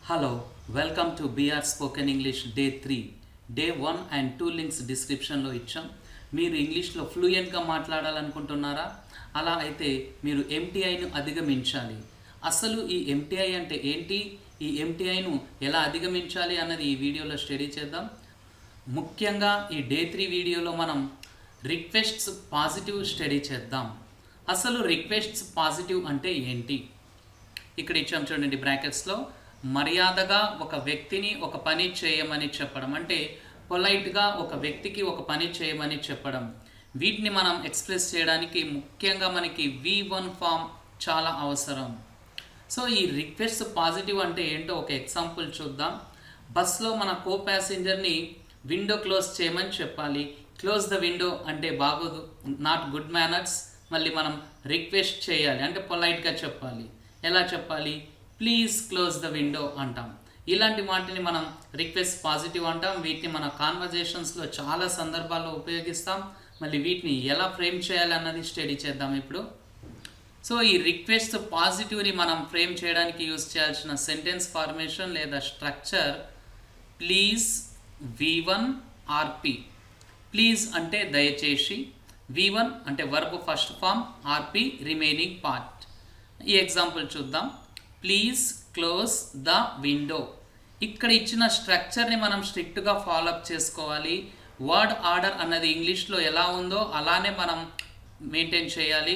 Hello welcome to BR spoken English day 3. Day 1 and 2 links డిస్క్రిప్షన్లో ఇచ్చాం. మీరు ఇంగ్లీష్లో ఫ్లూయెంట్గా మాట్లాడాలనుకుంటున్నారా? అలా అయితే మీరు ఎంటీఐను అధిగమించాలి. అసలు ఈ ఎంటీఐ అంటే ఏంటి, ఈ ఎంటీఐను ఎలా అధిగమించాలి అన్నది ఈ వీడియోలో స్టడీ చేద్దాం. ముఖ్యంగా ఈ డే 3 వీడియోలో మనం రిక్వెస్ట్స్ పాజిటివ్ స్టడీ చేద్దాం. అసలు రిక్వెస్ట్స్ పాజిటివ్ అంటే ఏంటి? ఇక్కడ ఇచ్చాం చూడండి బ్రాకెట్స్లో. మర్యాదగా ఒక వ్యక్తిని ఒక పని చేయమని చెప్పడం, అంటే పొలైట్గా ఒక వ్యక్తికి ఒక పని చేయమని చెప్పడం. వీటిని మనం ఎక్స్ప్రెస్ చేయడానికి ముఖ్యంగా మనకి V1 ఫామ్ చాలా అవసరం. సో ఈ రిక్వెస్ట్ పాజిటివ్ అంటే ఏంటో ఒక ఎగ్జాంపుల్ చూద్దాం. బస్లో మన కో ప్యాసింజర్ని విండో క్లోజ్ చేయమని చెప్పాలి. క్లోజ్ ద విండో అంటే బాగోదు, నాట్ గుడ్ మేనర్స్. మళ్ళీ మనం రిక్వెస్ట్ చేయాలి అంటే పొలైట్గా చెప్పాలి. ఎలా చెప్పాలి? ప్లీజ్ క్లోజ్ ద విండో అంటాం. ఇలాంటి వాటిని మనం రిక్వెస్ట్ పాజిటివ్ అంటాం. వీటిని మన కాన్వర్జేషన్స్లో చాలా సందర్భాల్లో ఉపయోగిస్తాం. మళ్ళీ వీటిని ఎలా ఫ్రేమ్ చేయాలి అన్నది స్టడీ చేద్దాం ఇప్పుడు. సో ఈ రిక్వెస్ట్ పాజిటివ్ని మనం ఫ్రేమ్ చేయడానికి యూజ్ చేయాల్సిన సెంటెన్స్ ఫార్మేషన్ లేదా structure please V1 RP. Please అంటే దయచేసి, V1 అంటే verb first form, RP remaining part. ఈ ఎగ్జాంపుల్ చూద్దాం. Please close the window. ఇక్కడ ఇచ్చిన స్ట్రక్చర్ని మనం స్ట్రిక్ట్గా ఫాలోఅప్ చేసుకోవాలి. వర్డ్ ఆర్డర్ అన్నది ఇంగ్లీష్లో ఎలా ఉందో అలానే మనం మెయింటైన్ చేయాలి.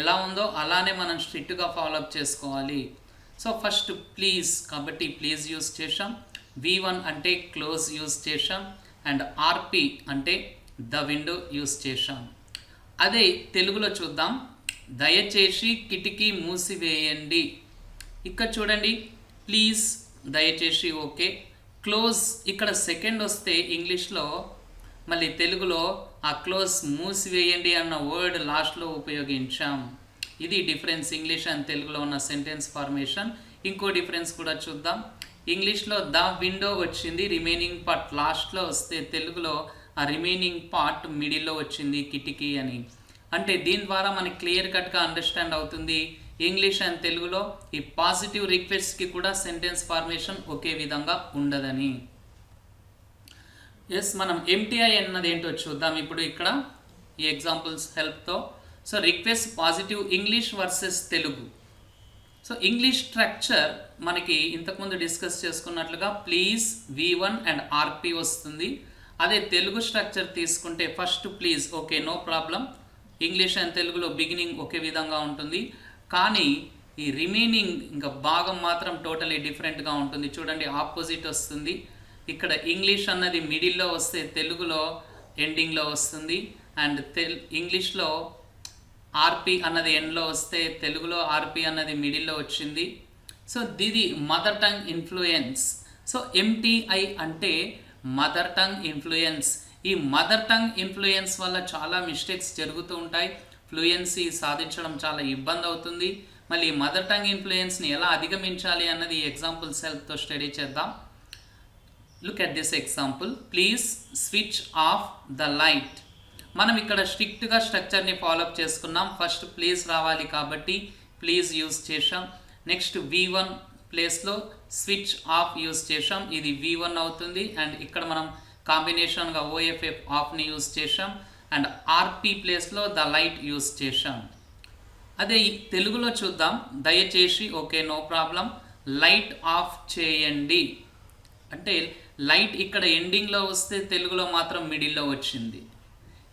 ఎలా ఉందో అలానే మనం స్ట్రిక్ట్గా ఫాలోఅప్ చేసుకోవాలి. సో ఫస్ట్ ప్లీజ్ కాబట్టి ప్లీజ్ యూజ్ చేసాం. V1 అంటే క్లోజ్ యూజ్ చేసాం. అండ్ RP అంటే ద విండో యూజ్ చేసాం. అదే తెలుగులో చూద్దాం. దయచేసి కిటికీ మూసివేయండి. ఇక్కడ చూడండి, ప్లీజ్ దయచేసి ఓకే. క్లోజ్ ఇక్కడ సెకండ్ వస్తే ఇంగ్లీష్లో, మళ్ళీ తెలుగులో ఆ క్లోజ్ మూసివేయండి అన్న వర్డ్ లాస్ట్లో ఉపయోగించాం. ఇది డిఫరెన్స్ ఇంగ్లీష్ అండ్ తెలుగులో ఉన్న సెంటెన్స్ ఫార్మేషన్. ఇంకో డిఫరెన్స్ కూడా చూద్దాం. ఇంగ్లీష్లో ద విండో వచ్చింది, రిమైనింగ్ పార్ట్ లాస్ట్లో వస్తే తెలుగులో ఆ రిమైనింగ్ పార్ట్ మిడిల్లో వచ్చింది కిటికీ అని. అంటే దీని ద్వారా మనకి క్లియర్ కట్గా అండర్స్టాండ్ అవుతుంది ఇంగ్లీష్ అండ్ తెలుగులో ఈ పాజిటివ్ రిక్వెస్ట్కి కూడా సెంటెన్స్ ఫార్మేషన్ ఒకే విధంగా ఉండదని. ఎస్, మనం ఎంటీఐ అన్నది ఏంటో చూద్దాం ఇప్పుడు ఇక్కడ ఈ ఎగ్జాంపుల్స్ హెల్ప్తో. So request positive English versus Telugu. So English structure మనకి ఇంతకుముందు డిస్కస్ చేసుకున్నట్లుగా ప్లీజ్ V1 అండ్ RP వస్తుంది. అదే తెలుగు స్ట్రక్చర్ తీసుకుంటే first please okay, no problem. English and తెలుగులో బిగినింగ్ ఒకే విధంగా ఉంటుంది, కానీ ఈ రిమైనింగ్ ఇంకా భాగం మాత్రం టోటలీ డిఫరెంట్గా ఉంటుంది. చూడండి, ఆపోజిట్ వస్తుంది. ఇక్కడ ఇంగ్లీష్ అన్నది మిడిల్లో వస్తే తెలుగులో ఎండింగ్లో వస్తుంది. అండ్ ఇంగ్లీష్లో RP అన్నది ఎండ్లో వస్తే తెలుగులో RP అన్నది మిడిల్లో వచ్చింది. సో ఇది mother tongue influence. So MTI అంటే మదర్ టంగ్ ఇన్ఫ్లుయెన్స్. ఈ మదర్ టంగ్ ఇన్ఫ్లుయెన్స్ వల్ల చాలా మిస్టేక్స్ జరుగుతూ ఉంటాయి. ఫ్లూయెన్సీ సాధించడం చాలా ఇబ్బంది అవుతుంది. మళ్ళీ మదర్ టంగ్ ఇన్ఫ్లుయెన్స్ని ఎలా అధిగమించాలి అన్నది ఎగ్జాంపుల్స్ హెల్ప్తో స్టడీ చేద్దాం. Look at this example. Please switch off the light. మనం ఇక్కడ స్ట్రిక్ట్గా స్ట్రక్చర్ని ఫాలోఅప్ చేసుకున్నాం. ఫస్ట్ ప్లీజ్ రావాలి కాబట్టి ప్లీజ్ యూజ్ చేసాం. నెక్స్ట్ V1 ప్లేస్లో స్విచ్ ఆఫ్ యూజ్ చేసాం, ఇది V1 అవుతుంది. అండ్ ఇక్కడ మనం కాంబినేషన్గా OFF ఆఫ్ని యూజ్ చేసాం. అండ్ RP ప్లేస్లో ద లైట్ యూజ్ చేసాం. అదే తెలుగులో చూద్దాం. దయచేసి okay, no problem. Light off చేయండి అంటే లైట్ ఇక్కడ ఎండింగ్లో వస్తే తెలుగులో మాత్రం మిడిల్లో వచ్చింది.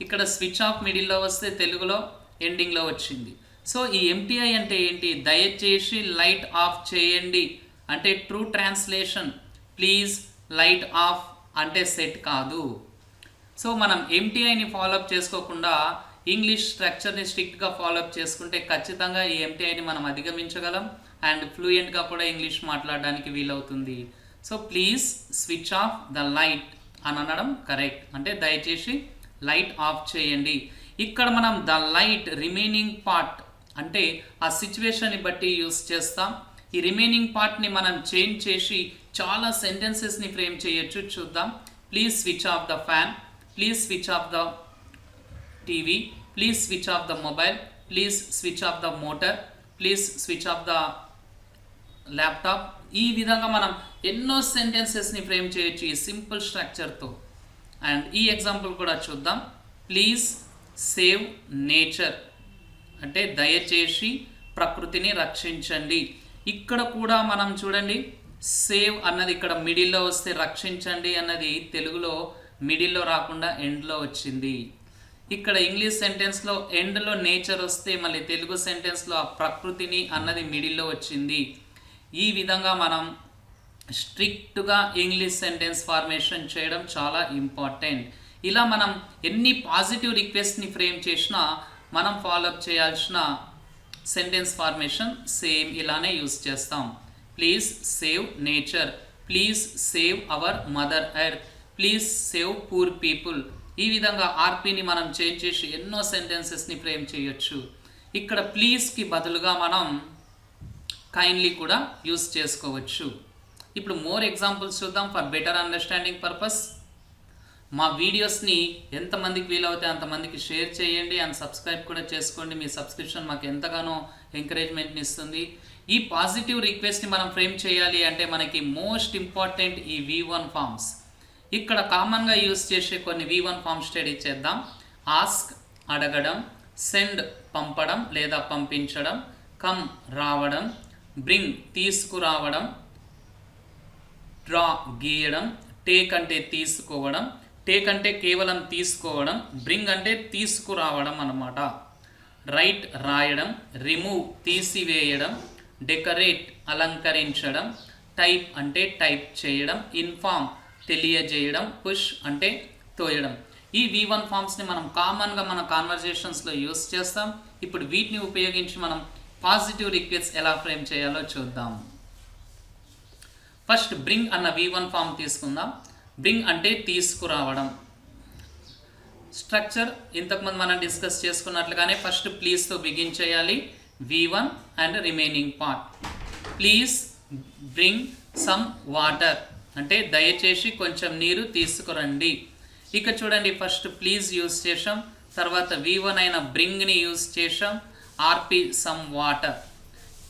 ఇక్కడ స్విచ్ ఆఫ్ మిడిల్లో వస్తే తెలుగులో ఎండింగ్లో వచ్చింది. సో ఈ MTI అంటే ఏంటి? దయచేసి లైట్ ఆఫ్ చేయండి అంటే true translation please light of అంటే సెట్ కాదు. సో మనం MTIని ఫాలోఅప్ చేసుకోకుండా ఇంగ్లీష్ స్ట్రక్చర్ని స్ట్రిక్ట్గా ఫాలోఅప్ చేసుకుంటే ఖచ్చితంగా ఈ MTIని మనం అధిగమించగలం అండ్ ఫ్లూయెంట్గా కూడా ఇంగ్లీష్ మాట్లాడడానికి వీలవుతుంది. So please switch off the light అని అనడం కరెక్ట్. అంటే దయచేసి లైట్ ఆఫ్ చేయండి. ఇక్కడ మనం ద లైట్ రిమైనింగ్ పార్ట్ అంటే ఆ సిచ్యువేషన్ని బట్టి యూస్ చేస్తాం. ఈ రిమైనింగ్ పార్ట్ని మనం చేంజ్ చేసి చాలా సెంటెన్సెస్ని ఫ్రేమ్ చేయొచ్చు. చూద్దాం. Please switch off the fan, please switch off the TV, please switch off the mobile, please switch off the motor, please switch off the laptop. ఈ విధంగా మనం ఎన్నో సెంటెన్సెస్ని ఫ్రేమ్ చేయొచ్చు ఈ సింపుల్ స్ట్రక్చర్తో. అండ్ ఈ ఎగ్జాంపుల్ కూడా చూద్దాం. ప్లీజ్ సేవ్ నేచర్ అంటే దయచేసి ప్రకృతిని రక్షించండి. ఇక్కడ కూడా మనం చూడండి, సేవ్ అన్నది ఇక్కడ మిడిల్లో వస్తే రక్షించండి అన్నది తెలుగులో మిడిల్లో రాకుండా ఎండ్లో వచ్చింది. ఇక్కడ ఇంగ్లీష్ సెంటెన్స్లో ఎండ్లో నేచర్ వస్తే మళ్ళీ తెలుగు సెంటెన్స్లో ఆ ప్రకృతిని అన్నది మిడిల్లో వచ్చింది. ఈ విధంగా మనం స్ట్రిక్ట్గా ఇంగ్లీష్ సెంటెన్స్ ఫార్మేషన్ చేయడం చాలా ఇంపార్టెంట్. ఇలా మనం ఎన్ని పాజిటివ్ రిక్వెస్ట్ని ఫ్రేమ్ చేసినా మనం ఫాలోఅప్ చేయాల్సిన సెంటెన్స్ ఫార్మేషన్ సేమ్ ఇలానే యూస్ చేస్తాం. Please save nature, please save our mother earth, please save poor people. ఈ విధంగా ఆర్పీని మనం చేంజ్ చేసి ఎన్నో సెంటెన్సెస్ని ఫ్రేమ్ చేయొచ్చు. ఇక్కడ ప్లీజ్కి బదులుగా మనం కైండ్లీ కూడా యూస్ చేసుకోవచ్చు. ఇప్పుడు మోర్ ఎగ్జాంపుల్స్ చూద్దాం ఫర్ బెటర్ అండర్స్టాండింగ్ పర్పస్. మా వీడియోస్ని ఎంతమందికి వీలవుతే అంతమందికి షేర్ చేయండి అండ్ సబ్స్క్రైబ్ కూడా చేసుకోండి. మీ సబ్స్క్రిప్షన్ మాకు ఎంతగానో ఎంకరేజ్మెంట్ని ఇస్తుంది. ఈ పాజిటివ్ రిక్వెస్ట్ని మనం ఫ్రేమ్ చేయాలి అంటే మనకి మోస్ట్ ఇంపార్టెంట్ ఈ V1 ఫార్మ్స్. ఇక్కడ కామన్గా యూస్ చేసే కొన్ని V1 ఫార్మ్ స్టడీ చేద్దాం. ఆస్క్ అడగడం, సెండ్ పంపడం లేదా పంపించడం, కమ్ రావడం, బ్రింగ్ తీసుకురావడం, డ్రా గీయడం, టేక్ అంటే తీసుకోవడం, టేక్ అంటే కేవలం తీసుకోవడం, బ్రింగ్ అంటే తీసుకురావడం అన్నమాట, రైట్ రాయడం, రిమూవ్ తీసివేయడం, డెకరేట్ అలంకరించడం, టైప్ అంటే టైప్ చేయడం, ఇన్ఫార్మ్ తెలియజేయడం, పుష్ అంటే తోయడం. ఈ V1 ఫార్మ్స్ని మనం కామన్గా మన కాన్వర్జేషన్స్లో యూస్ చేస్తాం. ఇప్పుడు వీటిని ఉపయోగించి మనం పాజిటివ్ రిక్వెస్ట్ ఎలా ఫ్రేమ్ చేయాలో చూద్దాం. ఫస్ట్ బ్రింగ్ అన్న V1 ఫార్మ్ తీసుకుందాం. బ్రింగ్ అంటే తీసుకురావడం. స్ట్రక్చర్ ఇంతకుముందు మనం డిస్కస్ చేసుకున్నట్లుగానే ఫస్ట్ ప్లీజ్తో బిగిన్ చేయాలి. V1 and remaining part. Please bring some water అంటే దయచేసి కొంచెం నీరు తీసుకురండి. ఇక చూడండి, ఫస్ట్ ప్లీజ్ యూస్ చేసాం, తర్వాత V1 అయిన బ్రింగ్ని యూస్ చేసాం, ఆర్పి సమ్ వాటర్.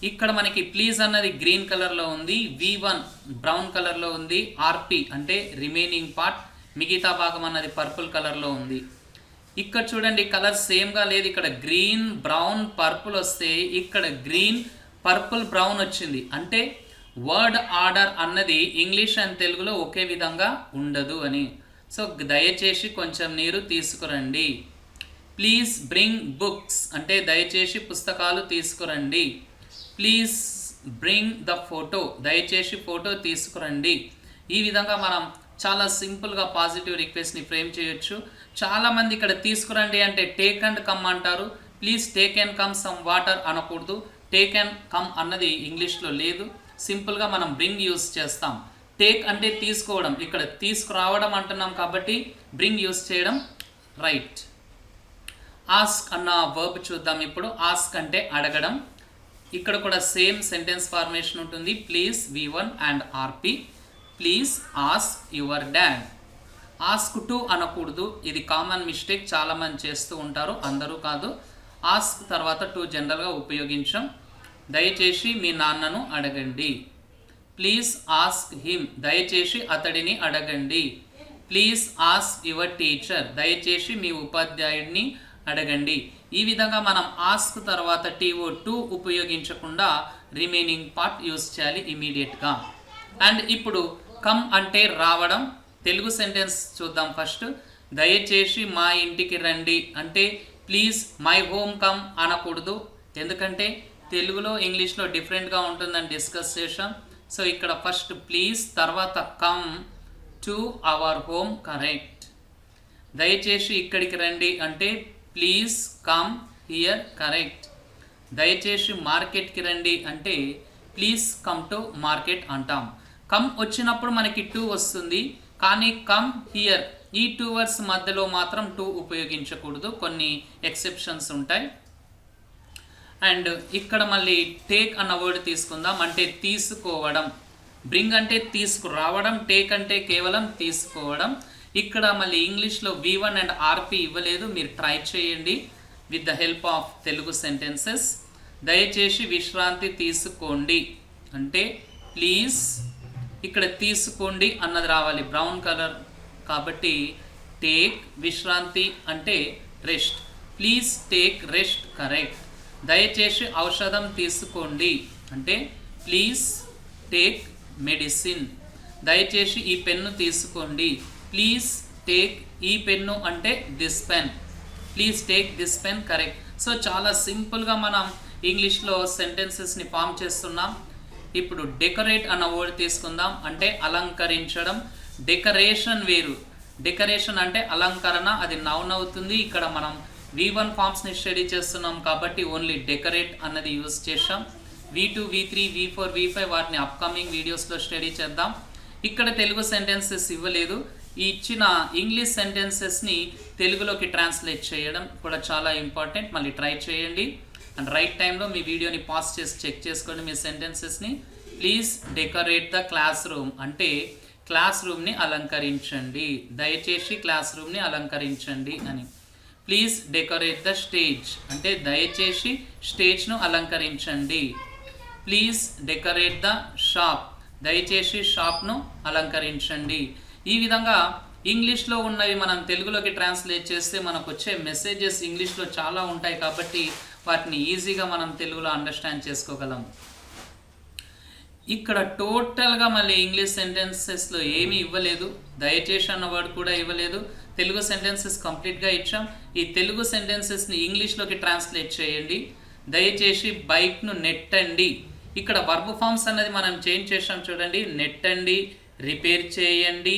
ఇక్కడ మనకి ప్లీజ్ అన్నది గ్రీన్ కలర్లో ఉంది, V1 బ్రౌన్ కలర్లో ఉంది, ఆర్పి అంటే రిమైనింగ్ పార్ట్ మిగతా భాగం అన్నది పర్పుల్ కలర్లో ఉంది. ఇక్కడ చూడండి కలర్ సేమ్గా లేదు. ఇక్కడ గ్రీన్ బ్రౌన్ పర్పుల్ వస్తే ఇక్కడ గ్రీన్ పర్పుల్ బ్రౌన్ వచ్చింది. అంటే వర్డ్ ఆర్డర్ అన్నది ఇంగ్లీష్ అండ్ తెలుగులో ఒకే విధంగా ఉండదు అని. సో దయచేసి కొంచెం నీరు తీసుకురండి. ప్లీజ్ బ్రింగ్ బుక్స్ అంటే దయచేసి పుస్తకాలు తీసుకురండి. ప్లీజ్ బ్రింగ్ ద ఫోటో దయచేసి ఫోటో తీసుకురండి. ఈ విధంగా మనం చాలా సింపుల్గా పాజిటివ్ రిక్వెస్ట్ని ఫ్రేమ్ చేయొచ్చు. చాలామంది ఇక్కడ తీసుకురండి అంటే టేక్ అండ్ కమ్ అంటారు. Please take and come some water అనకూడదు. టేక్ అండ్ కమ్ అన్నది ఇంగ్లీష్లో లేదు. సింపుల్గా మనం బ్రింగ్ యూస్ చేస్తాం. టేక్ అంటే తీసుకోవడం, ఇక్కడ తీసుకురావడం అంటున్నాం కాబట్టి బ్రింగ్ యూస్ చేయడం రైట్. ఆస్క్ అన్న వర్బ్ చూద్దాం ఇప్పుడు. ఆస్క్ అంటే అడగడం. ఇక్కడ కూడా సేమ్ సెంటెన్స్ ఫార్మేషన్ ఉంటుంది. Please V1 and RP. Please ask your dad. Ask to అనకూడదు, ఇది కామన్ మిస్టేక్, చాలామంది చేస్తూ ఉంటారు, అందరూ కాదు. ఆస్క్ తర్వాత టు జనరల్గా ఉపయోగించాం. దయచేసి మీ నాన్నను అడగండి. ప్లీజ్ ఆస్క్ హిమ్ దయచేసి అతడిని అడగండి. ప్లీజ్ ఆస్క్ యువర్ టీచర్ దయచేసి మీ ఉపాధ్యాయుడిని అడగండి. ఈ విధంగా మనం ఆస్క్ తర్వాత TO టు ఉపయోగించకుండా రిమైనింగ్ పార్ట్ యూస్ చేయాలి ఇమీడియట్గా. అండ్ ఇప్పుడు కమ్ అంటే రావడం. తెలుగు సెంటెన్స్ చూద్దాం ఫస్ట్. దయచేసి మా ఇంటికి రండి అంటే ప్లీజ్ మై హోమ్ కమ్ అనకూడదు, ఎందుకంటే తెలుగులో ఇంగ్లీష్లో డిఫరెంట్గా ఉంటుందని డిస్కస్ చేసాం. సో ఇక్కడ ఫస్ట్ ప్లీజ్ తర్వాత come to our home correct. దయచేసి ఇక్కడికి రండి అంటే ప్లీజ్ కమ్ హియర్ కరెక్ట్. దయచేసి మార్కెట్కి రండి అంటే ప్లీజ్ కమ్ టు మార్కెట్ అంటాం. కమ్ వచ్చినప్పుడు మనకి టు వస్తుంది, కానీ కమ్ హియర్ ఈ 2 వర్డ్స్ మధ్యలో మాత్రం టు ఉపయోగించకూడదు, కొన్ని ఎక్సెప్షన్స్ ఉంటాయి. అండ్ ఇక్కడ మళ్ళీ టేక్ అన్న వర్డ్ తీసుకుందాం, అంటే తీసుకోవడం. బ్రింగ్ అంటే తీసుకురావడం, టేక్ అంటే కేవలం తీసుకోవడం. ఇక్కడ మళ్ళీ ఇంగ్లీష్లో V1 అండ్ ఆర్పి ఇవ్వలేదు, మీరు ట్రై చేయండి with the help of Telugu sentences. దయచేసి విశ్రాంతి తీసుకోండి. అంటే ప్లీజ్ ఇక్కడ తీసుకోండి అన్నది రావాలి, బ్రౌన్ కలర్ కాబట్టి టేక్ విశ్రాంతి అంటే rest, please take rest correct. దయచేసి ఔషధం తీసుకోండి అంటే ప్లీజ్ టేక్ మెడిసిన్. దయచేసి ఈ పెన్ను తీసుకోండి, ప్లీజ్ టేక్ ఈ పెన్ను అంటే this pen, please take this pen correct. So చాలా సింపుల్గా మనం ఇంగ్లీష్లో సెంటెన్సెస్ని ఫామ్ చేస్తున్నాం. ఇప్పుడు డెకరేట్ అన్న వర్డ్ తీసుకుందాం, అంటే అలంకరించడం. డెకరేషన్ వేరు, డెకరేషన్ అంటే అలంకరణ, అది నౌన్ అవుతుంది. ఇక్కడ మనం V1 ఫామ్స్ని స్టడీ చేస్తున్నాం కాబట్టి ఓన్లీ డెకరేట్ అన్నది యూజ్ చేసాం. V2, V3, V4, V5 వాటిని అప్కమింగ్ వీడియోస్లో స్టడీ చేద్దాం. ఇక్కడ తెలుగు సెంటెన్సెస్ ఇవ్వలేదు, ఈ ఇచ్చిన ఇంగ్లీష్ సెంటెన్సెస్ని తెలుగులోకి ట్రాన్స్లేట్ చేయడం కూడా చాలా ఇంపార్టెంట్. మళ్ళీ ట్రై చేయండి అండ్ రైట్ టైంలో మీ వీడియోని పాస్ చేసి చెక్ చేసుకోండి మీ సెంటెన్సెస్ని. Please decorate the classroom అంటే క్లాస్ రూమ్ని అలంకరించండి, దయచేసి క్లాస్ రూమ్ని అలంకరించండి అని. ప్లీజ్ డెకరేట్ ద స్టేజ్ అంటే దయచేసి స్టేజ్ను అలంకరించండి. ప్లీజ్ డెకరేట్ ద షాప్, దయచేసి షాప్ను అలంకరించండి. ఈ విధంగా ఇంగ్లీష్లో ఉన్నవి మనం తెలుగులోకి ట్రాన్స్లేట్ చేస్తే మనకు వచ్చే మెసేజెస్ ఇంగ్లీష్లో చాలా ఉంటాయి కాబట్టి వాటిని ఈజీగా మనం తెలుగులో అండర్స్టాండ్ చేసుకోగలం. ఇక్కడ టోటల్గా మళ్ళీ ఇంగ్లీష్ సెంటెన్సెస్లో ఏమీ ఇవ్వలేదు, దయచేసి అన్న వర్డ్ కూడా ఇవ్వలేదు. తెలుగు సెంటెన్సెస్ కంప్లీట్గా ఇచ్చాం. ఈ తెలుగు సెంటెన్సెస్ని ఇంగ్లీష్లోకి ట్రాన్స్లేట్ చేయండి. దయచేసి బైక్ను నెట్టండి. ఇక్కడ వర్బ్ ఫామ్స్ అనేది మనం చేంజ్ చేసాం చూడండి, నెట్టండి, రిపేర్ చేయండి,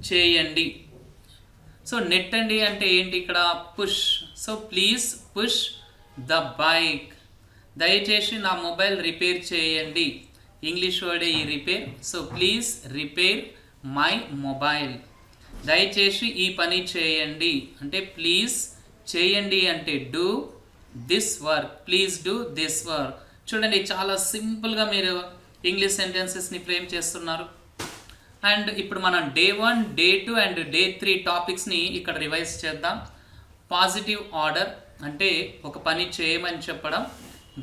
చేయండి. సో నెట్టండి అంటే ఏంటి, ఇక్కడ push. So please push the bike, దయచేసి నా మొబైల్ రిపేర్ చేయండి. ఇంగ్లీష్ వర్డే ఈ repair. So please repair my mobile, దయచేసి ఈ పని చేయండి అంటే ప్లీజ్ చేయండి అంటే do this work, please do this work. చూడండి చాలా సింపుల్గా మీరు ఇంగ్లీష్ సెంటెన్సెస్ని ఫ్రేమ్ చేస్తున్నారు. అండ్ ఇప్పుడు మనం డే 1, డే 2 అండ్ డే 3 టాపిక్స్ని ఇక్కడ రివైజ్ చేద్దాం. పాజిటివ్ ఆర్డర్ అంటే ఒక పని చేయమని చెప్పడం,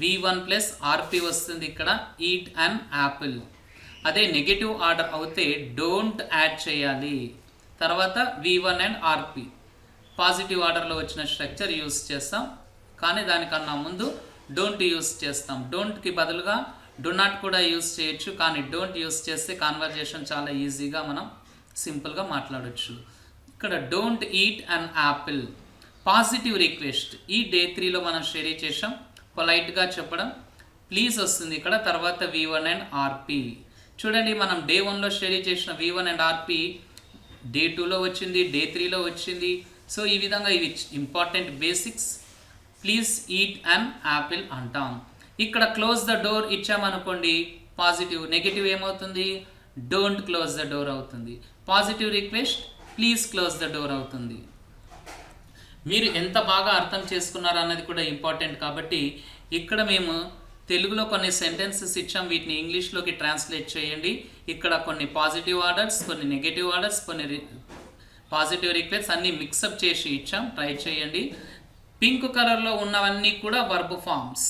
V1 ప్లస్ RP వస్తుంది ఇక్కడ, ఈట్ అన్ యాపిల్. అదే నెగటివ్ ఆర్డర్ అవుతే డోంట్ యాడ్ చేయాలి, తర్వాత V1 అండ్ RP. పాజిటివ్ ఆర్డర్లో వచ్చిన స్ట్రక్చర్ యూస్ చేస్తాం, కానీ దానికన్నా ముందు డోంట్ యూస్ చేస్తాం. డోంట్కి బదులుగా డు నాట్ కూడా యూస్ చేయొచ్చు, కానీ డోంట్ యూస్ చేస్తే కాన్వర్జేషన్ చాలా ఈజీగా మనం సింపుల్గా మాట్లాడవచ్చు. ఇక్కడ don't eat an Apple. Positive request ఈ డే 3లో మనం స్టడీ చేసాం. పొలైట్గా చెప్పడం, ప్లీజ్ వస్తుంది ఇక్కడ, తర్వాత V1 అండ్ RP. చూడండి మనం డే 1లో స్టడీ చేసిన V1 అండ్ RP డే 2లో వచ్చింది, డే 3లో వచ్చింది. సో ఈ విధంగా ఇవి important basics. Please eat an apple అంటాం. ఇక్కడ క్లోజ్ ద డోర్ ఇచ్చామనుకోండి పాజిటివ్, నెగిటివ్ ఏమవుతుంది, డోంట్ క్లోజ్ ద డోర్ అవుతుంది. Positive request please close the door అవుతుంది. మీరు ఎంత బాగా అర్థం చేసుకున్నారు అన్నది కూడా ఇంపార్టెంట్ కాబట్టి ఇక్కడ మేము తెలుగులో కొన్ని సెంటెన్సెస్ ఇచ్చాం, వీటిని ఇంగ్లీష్లోకి ట్రాన్స్లేట్ చేయండి. ఇక్కడ కొన్ని పాజిటివ్ ఆర్డర్స్, కొన్ని నెగటివ్ ఆర్డర్స్, కొన్ని పాజిటివ్ రిక్వెస్ట్ అన్నీ మిక్సప్ చేసి ఇచ్చాం, ట్రై చేయండి. పింక్ కలర్లో ఉన్నవన్నీ కూడా వర్బ్ ఫామ్స్.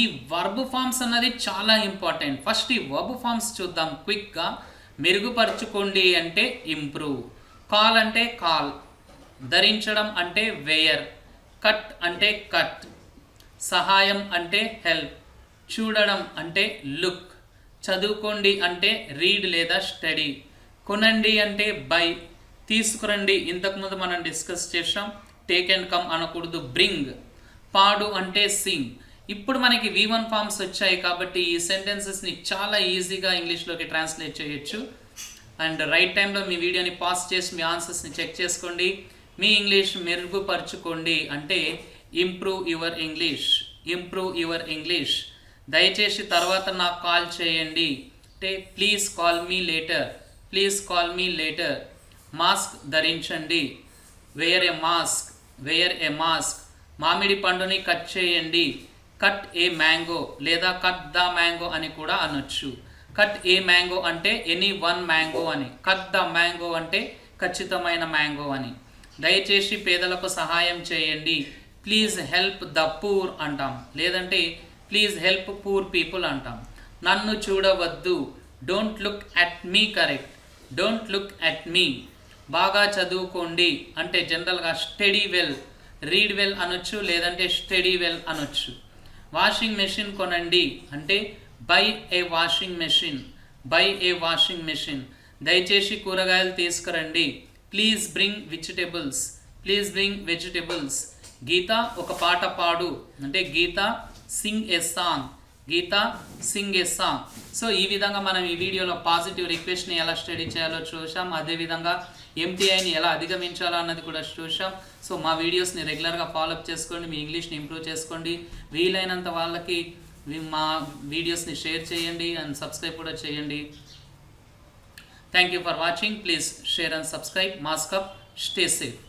ఈ వర్బ్ ఫామ్స్ అన్నది చాలా ఇంపార్టెంట్. ఫస్ట్ ఈ వర్బ్ ఫామ్స్ చూద్దాం క్విక్గా. మెరుగుపరుచుకోండి అంటే ఇంప్రూవ్, కాల్ అంటే కాల్, ధరించడం అంటే వేయర్, కట్ అంటే కట్, సహాయం అంటే హెల్ప్, చూడడం అంటే లుక్, చదువుకోండి అంటే రీడ్ లేదా స్టడీ, కొనండి అంటే బై, తీసుకురండి ఇంతకుముందు మనం డిస్కస్ చేసాం, టేక్ అండ్ కమ్ అనకూడదు, బ్రింగ్, పాడు అంటే సింగ్. ఇప్పుడు మనకి V1 ఫామ్స్ వచ్చాయి కాబట్టి ఈ సెంటెన్సెస్ని చాలా ఈజీగా ఇంగ్లీష్లోకి ట్రాన్స్లేట్ చేయొచ్చు. అండ్ రైట్ టైంలో మీ వీడియోని పాస్ చేసి మీ ఆన్సర్స్ని చెక్ చేసుకోండి. మీ ఇంగ్లీష్ మెరుగుపరుచుకోండి అంటే improve your English, improve your English. దయచేసి తర్వాత నాకు కాల్ చేయండి అంటే please call me later, please call me later. Mask ధరించండి, వేర్ ఏ మాస్క్, వేర్ ఏ మాస్క్. మామిడి పండుని కట్ చేయండి, కట్ ఏ మ్యాంగో లేదా కట్ ద మ్యాంగో అని కూడా అనొచ్చు. కట్ ఏ మ్యాంగో అంటే ఎనీ వన్ మ్యాంగో అని, కట్ ద మ్యాంగో అంటే ఖచ్చితమైన మ్యాంగో అని. దయచేసి పేదలకు సహాయం చేయండి, ప్లీజ్ హెల్ప్ ద పూర్ అంటాం, లేదంటే ప్లీజ్ హెల్ప్ పూర్ పీపుల్ అంటాం. నన్ను చూడవద్దు. Don't look at me. Correct. Don't look at me. బాగా చదువుకోండి అంటే జనరల్గా స్టడీ వెల్, రీడ్ వెల్ అనొచ్చు, లేదంటే స్టడీ వెల్ అనొచ్చు. వాషింగ్ మెషిన్ కొనండి అంటే buy a washing machine. Buy a washing machine. దయచేసి కూరగాయలు తీసుకురండి. Please bring vegetables. Please bring vegetables. Geeta ఒక పాట పాడు అంటే Geeta sing a song. Geeta sing a song. So ఈ విధంగా మనం ఈ వీడియోలో పాజిటివ్ రిక్వెస్ట్ని ఎలా స్టడీ చేయాలో చూసాం. అదేవిధంగా ఎంటీఐని ఎలా అధిగమించాలో అన్నది కూడా చూసాం. సో మా వీడియోస్ని రెగ్యులర్గా ఫాలోఅప్ చేసుకోండి, మీ ఇంగ్లీష్ని ఇంప్రూవ్ చేసుకోండి. వీలైనంత వాళ్ళకి మా వీడియోస్ని షేర్ చేయండి అండ్ సబ్స్క్రైబ్ కూడా చేయండి. Thank you for watching. Please share and subscribe. Mask up. Stay safe.